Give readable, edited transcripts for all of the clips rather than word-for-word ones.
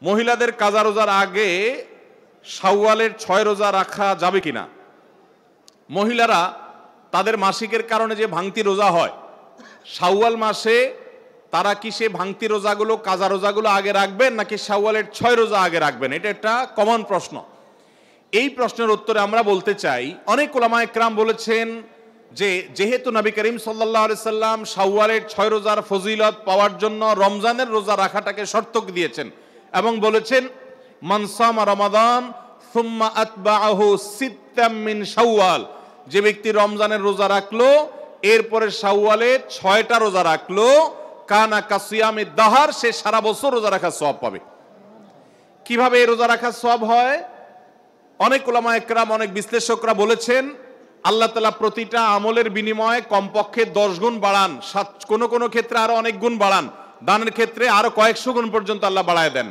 মহিলাদের কাজা রোজার আগে শাওয়ালের 6 রোজা রাখা যাবে কিনা? মহিলারা তাদের মাসিকের কারণে যে ভাঙতি রোজা হয়, শাওয়াল মাসে তারা কি সে ভাঙতি রোজাগুলো, কাজা রোজাগুলো আগে রাখবেন নাকি শাওয়ালের 6 রোজা আগে রাখবেন? এটা একটা কমন প্রশ্ন। এই প্রশ্নের উত্তরে আমরা বলতে চাই, অনেক উলামায়ে কেরাম বলেছেন যে যেহেতু নবী করিম সাল্লাল্লাহু আলাইহি সাল্লাম শাওয়ালের 6 রোজার ফজিলত পাওয়ার জন্য রমজানের রোজা রাখাটাকে শর্ত দিয়েছেন এবং বলেছেন মান সামা রমাদান সুম্মা আতবাআহু সিত্তাম মিন শাওয়াল, যে ব্যক্তি রমজানের রোজা রাখলো এরপরে শাওয়ালে 6টা রোজা রাখলো, কানা কাসিয়ামিদ দাহার, সে সারা বছর রোজা রাখার সওয়াব পাবে। কিভাবে এই রোজা রাখার সওয়াব হয়? অনেক উলামায়ে কেরাম, অনেক বিশ্লেষকরা বলেছেন আল্লাহ তাআলা প্রতিটা আমলের বিনিময়ে কমপক্ষে 10 গুণ বাড়ান, কোনো কোনো ক্ষেত্রে আরো অনেক গুণ বাড়ান, দানের ক্ষেত্রে আরো কয়েকশো গুণ পর্যন্ত আল্লাহ বাড়ায় দেন।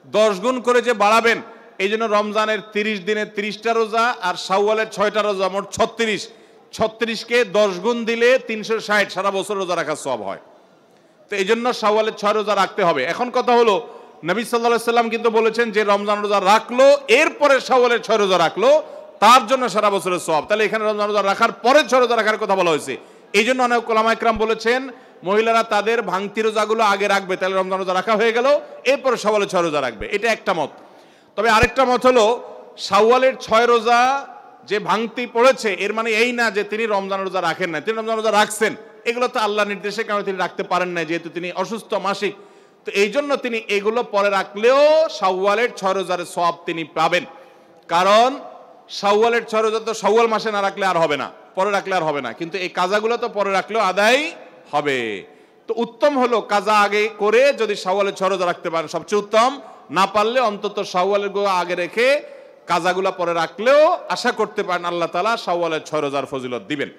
10 গুণ করে যে বাড়াবেন, এই জন্য রমজানের 30 দিনে 30টা রোজা আর শাওয়ালের 6টা রোজা, মোট 36কে 10 গুণ দিলে 360, সারা বছর রোজা রাখার সওয়াব হয়। তো এই জন্য শাওয়ালের 6 রোজা রাখতে হবে। এখন কথা হলো, নবী সাল্লাল্লাহু আলাইহি সাল্লাম কিন্তু বলেছেন যে রমজান রোজা রাখলো এরপরে শাওয়ালের 6 রোজা রাখলো, তার জন্য সারা বছরের সওয়াব। তাহলে এখানে রমজান রোজা রাখার পরে 6 রোজা রাখার কথা বলা হয়েছে। এই জন্য অনেক উলামায়ে কেরাম বলেছেন মহিলারা তাদের ভাঙতি রোজাগুলো আগে রাখবে, তাহলে রমজান রোজা রাখা হয়ে গেল, এরপরে শাওয়ালের 6 রোজা রাখবে। এটা একটা মত। তবে আরেকটা মত হলো শাওয়ালের 6 রোজা যে ভাঙতি পড়েছে এর মানে এই না যে তিনি রমজান রোজা রাখেন না, তিনি রমজান রোজা রাখছেন। এগুলো তো আল্লাহর নির্দেশে, কারণ তিনি রাখতে পারেন না যেহেতু তিনি অসুস্থ মাসিক। তো এই জন্য তিনি এগুলো পরে রাখলেও শাওয়ালের 6 রোজার সওয়াব তিনি পাবেন। কারণ শাওয়ালের 6 রোজা তো শাওয়াল মাসে না রাখলে আর হবে না, পরে রাখলে আর হবে না, কিন্তু এই কাজাগুলো তো পরে রাখলেও আদায় হবে। তো উত্তম হলো কাজা আগে করে যদি শাওয়ালের 6 রোজা রাখতে পারেন সবচেয়ে উত্তম, না পারলে অন্তত শাওয়ালের আগে রেখে কাজাগুলা পরে রাখলেও আশা করতে পারেন আল্লাহ তাআলা শাওয়ালের 6 রোজার ফজিলত দিবেন।